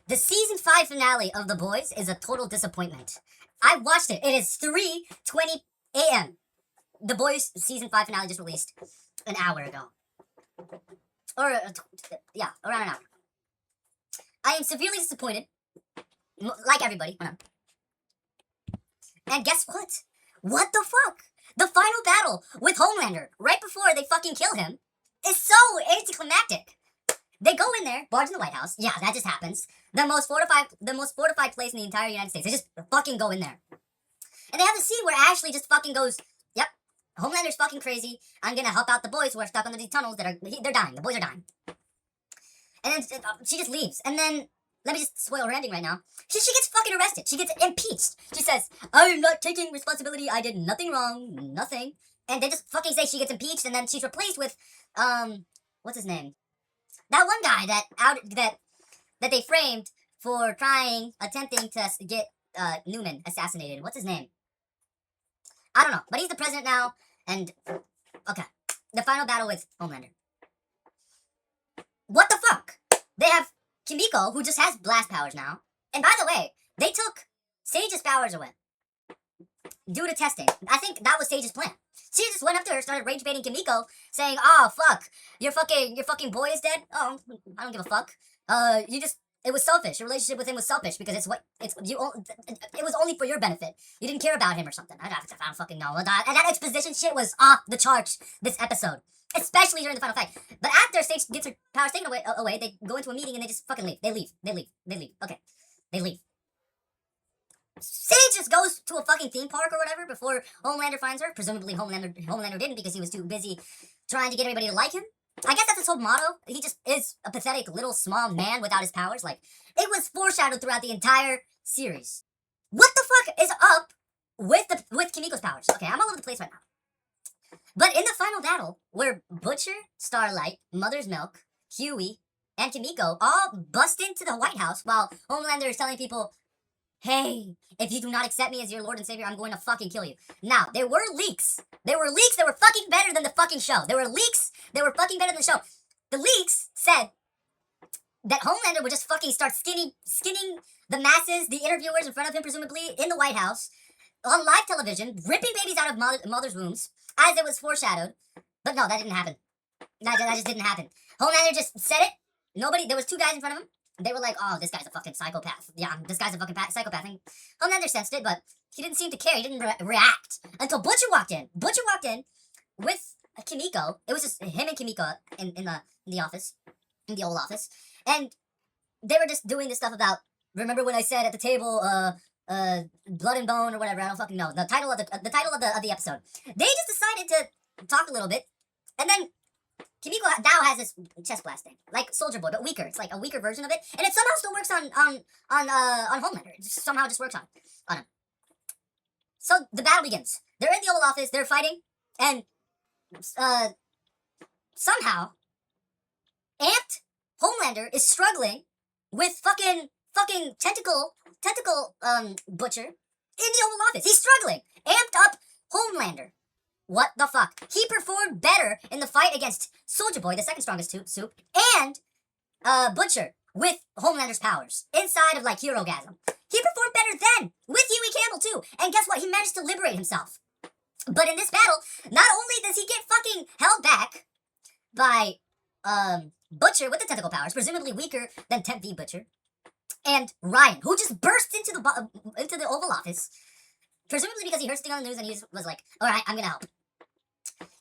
The season 5 finale of The Boys is a total disappointment. I watched it. It is 3:20 a.m. The Boys season 5 finale just released an hour ago. Or, yeah, around an hour. I am severely disappointed. Like everybody. And guess what? What the fuck? The final battle with Homelander, right before they fucking kill him, is so anticlimactic. They go in there, barge in the White House. Yeah, that just happens. The most fortified place in the entire United States. They just fucking go in there. And they have a scene where Ashley just fucking goes, yep, Homelander's fucking crazy. I'm gonna help out the boys who are stuck under these tunnels they're dying. The boys are dying. And then she just leaves. And then, let me just spoil her ending right now. She gets fucking arrested. She gets impeached. She says, I'm not taking responsibility. I did nothing wrong. Nothing. And they just fucking say she gets impeached, and then she's replaced with, what's his name? That one guy that they framed for attempting to get Newman assassinated. What's his name? I don't know, but he's the president now, and okay. The final battle with Homelander. What the fuck? They have Kimiko, who just has blast powers now. And by the way, they took Sage's powers away due to testing. I think that was Sage's plan. She just went up to her, started rage baiting Kimiko, saying, "Oh fuck, your fucking boy is dead. Oh, I don't give a fuck. It was selfish. Your relationship with him was selfish because it was only for your benefit. You didn't care about him or something. I don't fucking know. And that exposition shit was off the charts this episode, especially during the final fight. But after Sage gets her powers taken away, they go into a meeting and they just fucking leave. They leave. Okay, they leave. Sage just goes to a fucking theme park or whatever before Homelander finds her. Presumably Homelander didn't because he was too busy trying to get everybody to like him. I guess that's his whole motto. He just is a pathetic little small man without his powers. Like, it was foreshadowed throughout the entire series. What the fuck is up with Kimiko's powers? Okay, I'm all over the place right now. But in the final battle, where Butcher, Starlight, Mother's Milk, Huey, and Kimiko all bust into the White House while Homelander is telling people, hey, if you do not accept me as your Lord and Savior, I'm going to fucking kill you. Now, there were leaks. There were leaks that were fucking better than the fucking show. There were leaks that were fucking better than the show. The leaks said that Homelander would just fucking start skinning the masses, the interviewers in front of him, presumably, in the White House, on live television, ripping babies out of mother's wombs, as it was foreshadowed. But no, that didn't happen. That just didn't happen. Homelander just said it. There was two guys in front of him. They were like, oh, this guy's a fucking psychopath. Yeah, this guy's a fucking psychopath. And Homelander sensed it, but he didn't seem to care. He didn't react until Butcher walked in. Butcher walked in with Kimiko. It was just him and Kimiko in the office, in the old office. And they were just doing this stuff about, remember when I said at the table, blood and bone or whatever, I don't fucking know. The title of the episode. They just decided to talk a little bit, and then Kimiko now has this chest blast thing, like Soldier Boy, but weaker. It's like a weaker version of it, and it somehow still works on Homelander. It just somehow just works on him. So the battle begins. They're in the Oval Office. They're fighting, and somehow, amped Homelander is struggling with fucking tentacle Butcher in the Oval Office. He's struggling. Amped up Homelander. What the fuck? He performed better in the fight against Soldier Boy, the second strongest soup, and Butcher with Homelander's powers inside of like Herogasm. He performed better then with Huey Campbell too. And guess what? He managed to liberate himself. But in this battle, not only does he get fucking held back by Butcher with the tentacle powers, presumably weaker than Temp V Butcher, and Ryan, who just burst into the Oval Office, presumably because he heard something on the news and he just was like, all right, I'm gonna help.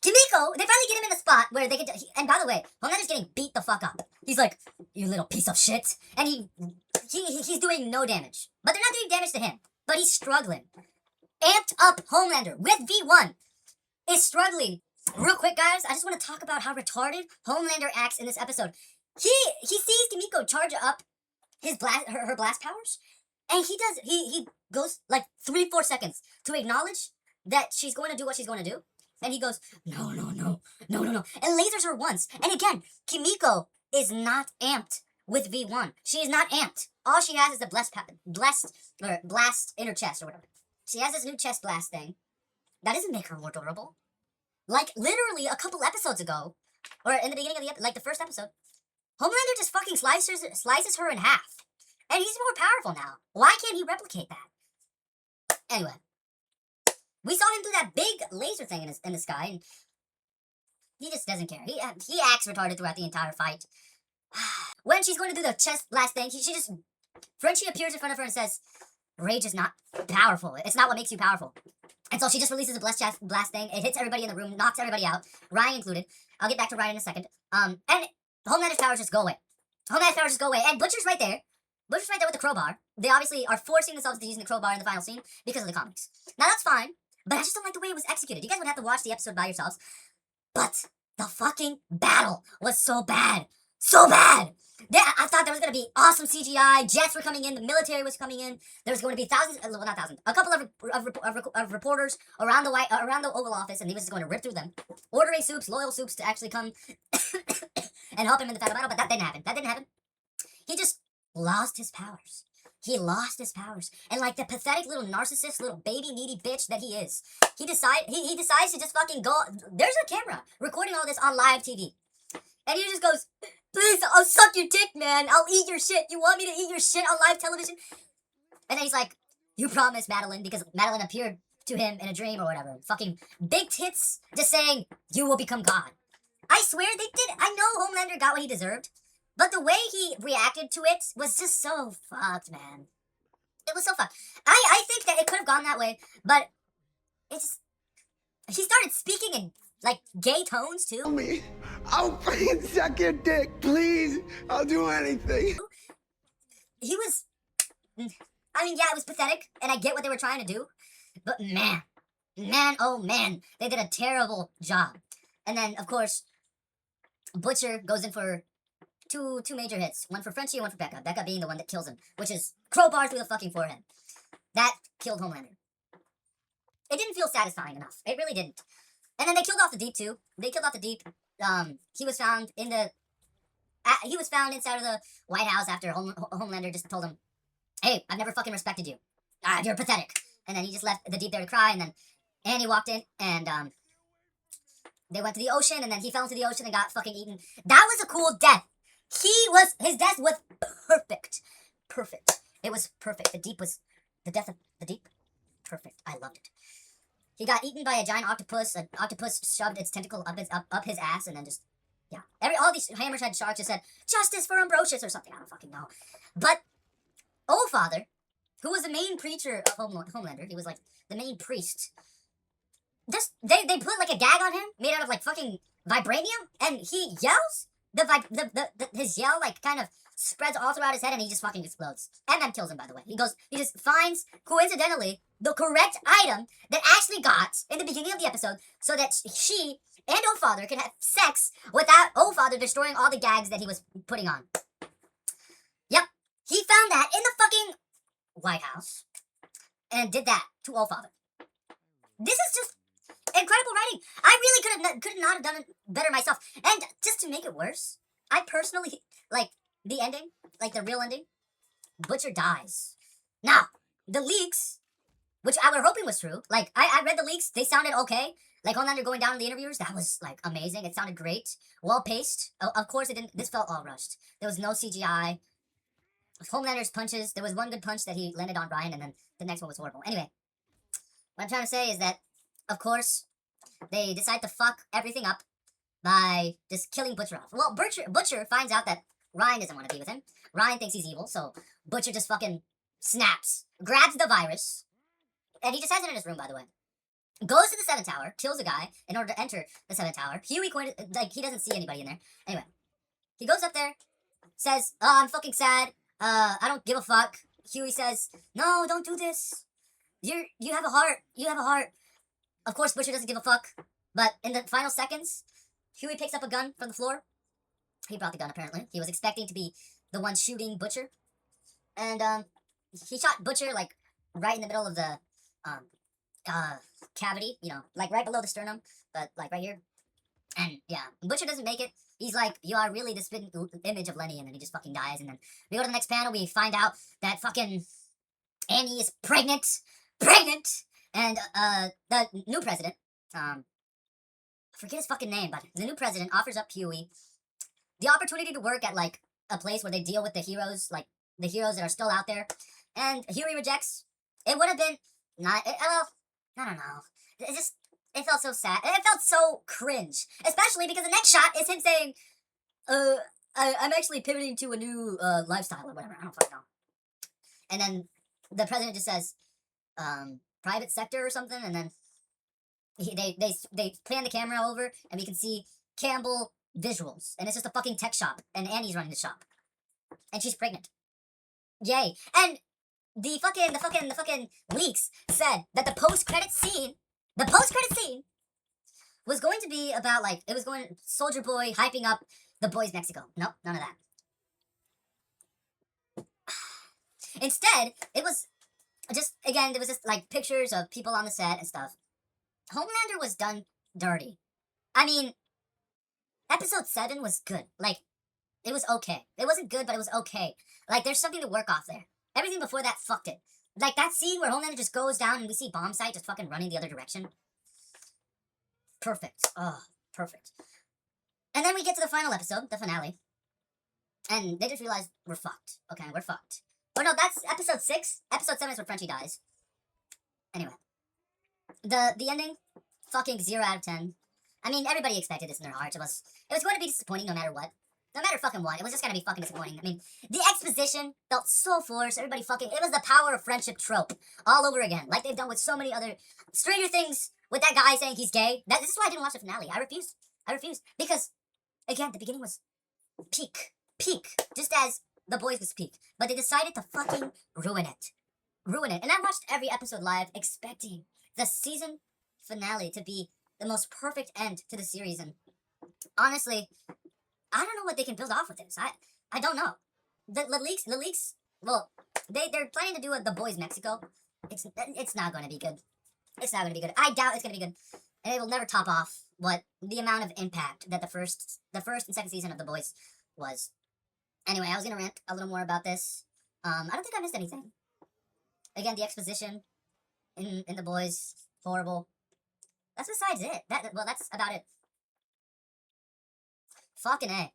Kimiko, they finally get him in a spot where they can. And by the way, Homelander's getting beat the fuck up. He's like, you little piece of shit, and he's doing no damage. But they're not doing damage to him. But he's struggling. Amped up Homelander with V1 is struggling. Real quick, guys, I just want to talk about how retarded Homelander acts in this episode. He sees Kimiko charge up her blast powers, and he goes like 3-4 seconds to acknowledge that she's going to do what she's going to do. And he goes, no, and lasers her once. And again, Kimiko is not amped with V1. She is not amped. All she has is the blast inner chest or whatever. She has this new chest blast thing. That doesn't make her more durable. Like, literally a couple episodes ago, or in the beginning of the first episode, Homelander just fucking slices her in half. And he's more powerful now. Why can't he replicate that? Anyway. We saw him do that big laser thing in the sky, and he just doesn't care. He acts retarded throughout the entire fight. When she's going to do the chest blast thing, Frenchie appears in front of her and says, rage is not powerful. It's not what makes you powerful. And so she just releases a blast thing. It hits everybody in the room, knocks everybody out, Ryan included. I'll get back to Ryan in a second. And Homelander's powers just go away. Homelander's powers just go away. And Butcher's right there. Butcher's right there with the crowbar. They obviously are forcing themselves to using the crowbar in the final scene because of the comics. Now that's fine, but I just don't like the way it was executed. You guys would have to watch the episode by yourselves. But the fucking battle was so bad. So bad! I thought there was going to be awesome CGI, jets were coming in, the military was coming in, there was going to be thousands, well not thousands, a couple of reporters around the Oval Office, and he was just going to rip through them, ordering loyal soups to actually come and help him in the final battle, but that didn't happen. He just lost his powers. He lost his powers. And like the pathetic little narcissist, little baby needy bitch that he is, he decides to just fucking go, there's a camera recording all this on live TV. And he just goes, please, I'll suck your dick, man. I'll eat your shit. You want me to eat your shit on live television? And then he's like, you promised, Madeline, because Madeline appeared to him in a dream or whatever. Fucking big tits, just saying, you will become God. I swear they did. I know Homelander got what he deserved, but the way he reacted to it was just so fucked, man. It was so fucked. I think that it could have gone that way, but it's... He started speaking in, like, gay tones, too. Me. I'll fucking suck your dick, please. I'll do anything. He was... I mean, yeah, it was pathetic, and I get what they were trying to do, but man, oh man, they did a terrible job. And then, of course, Butcher goes in for two major hits. One for Frenchie and one for Becca. Becca being the one that kills him, which is crowbar through the fucking forehead. That killed Homelander. It didn't feel satisfying enough. It really didn't. And then they killed off the Deep, too. They killed off the Deep. He was found inside of the White House after Homelander just told him, hey, I've never fucking respected you. You're pathetic. And then he just left the Deep there to cry, and then Annie walked in, and, they went to the ocean, and then he fell into the ocean and got fucking eaten. That was a cool death. His death was perfect. Perfect. It was perfect. The death of the Deep, perfect. I loved it. He got eaten by a giant octopus. An octopus shoved its tentacle up his ass, and then just, yeah. All these hammerhead sharks just said, justice for Ambrosius or something. I don't fucking know. But Allfather, who was the main preacher of Homelander, he was like the main priest. They put like a gag on him made out of like fucking vibranium, and he yells. His yell like kind of spreads all throughout his head, and he just fucking explodes. And then kills him, by the way. He just finds, coincidentally, the correct item that Ashley got in the beginning of the episode so that she and Allfather can have sex without Allfather destroying all the gags that he was putting on. Yep. He found that in the fucking White House and did that to Allfather. This is just incredible writing. I really could not have done it better myself. And just to make it worse, I personally, like, the ending, like the real ending, Butcher dies. Now, the leaks, which I were hoping was true, like, I read the leaks, they sounded okay. Like, Homelander going down in the interviewers, that was, like, amazing. It sounded great. Well-paced. Of course, this felt all rushed. There was no CGI. Homelander's punches, there was one good punch that he landed on Ryan, and then the next one was horrible. Anyway, what I'm trying to say is that, of course, they decide to fuck everything up by just killing Butcher off. Well, Butcher finds out that Ryan doesn't want to be with him. Ryan thinks he's evil, so Butcher just fucking snaps, grabs the virus, and he just has it in his room, by the way. Goes to the 7th tower, kills a guy in order to enter the 7th tower. Huey, he doesn't see anybody in there. Anyway, he goes up there, says, oh, I'm fucking sad. I don't give a fuck. Huey says, no, don't do this. You have a heart. You have a heart. Of course, Butcher doesn't give a fuck. But in the final seconds, Huey picks up a gun from the floor. He brought the gun, apparently. He was expecting to be the one shooting Butcher. And, he shot Butcher, like, right in the middle of the, cavity. You know, like, right below the sternum. But, like, right here. And, yeah, Butcher doesn't make it. He's like, you are really the spin image of Lenny. And then he just fucking dies. And then we go to the next panel. We find out that fucking Annie is pregnant. And, the new president, I forget his fucking name, but the new president offers up Huey the opportunity to work at, like, a place where they deal with the heroes, like, the heroes that are still out there. And Huey rejects. It would have been not. Well, I don't know. It just it felt so sad. It felt so cringe, especially because the next shot is him saying, I'm actually pivoting to a new lifestyle or whatever. I don't fucking know." And then the president just says, "Private sector" or something, and then they pan the camera over, and we can see Campbell visuals, and it's just a fucking tech shop, and Annie's running the shop, and she's pregnant. Yay! And the fucking leaks said that the post-credit scene was going to be about, like, it was going Soldier Boy hyping up the boys Mexico. Nope, none of that. Instead, it was just, again, there was just like pictures of people on the set and stuff. Homelander was done dirty. I mean, episode 7 was good. Like, it was okay. It wasn't good, but it was okay. Like, there's something to work off there. Everything before that fucked it. Like, that scene where Homelander just goes down and we see Bombsight just fucking running the other direction. Perfect. Oh, perfect. And then we get to the final episode, the finale. And they just realize we're fucked. Okay, we're fucked. Oh no, that's episode 6. Episode 7 is where Frenchie dies. Anyway. The ending, fucking 0 out of 10. I mean, everybody expected this in their hearts. It was going to be disappointing no matter what. No matter fucking what. It was just gonna be fucking disappointing. I mean, the exposition felt so forced. Everybody fucking... It was the power of friendship trope all over again. Like they've done with so many other... Stranger Things with that guy saying he's gay. This is why I didn't watch the finale. I refused. Because, again, the beginning was peak. Just as The Boys was peak. But they decided to fucking ruin it. And I watched every episode live expecting the season finale to be the most perfect end to the series. And honestly... I don't know what they can build off with this. I don't know. The leaks. Well, they're planning to do The Boys Mexico. It's not going to be good. It's not going to be good. I doubt it's going to be good, and it will never top off what the amount of impact that the first and second season of The Boys was. Anyway, I was gonna rant a little more about this. I don't think I missed anything. Again, the exposition in The Boys, horrible. That's besides it. That's about it. Fucking A.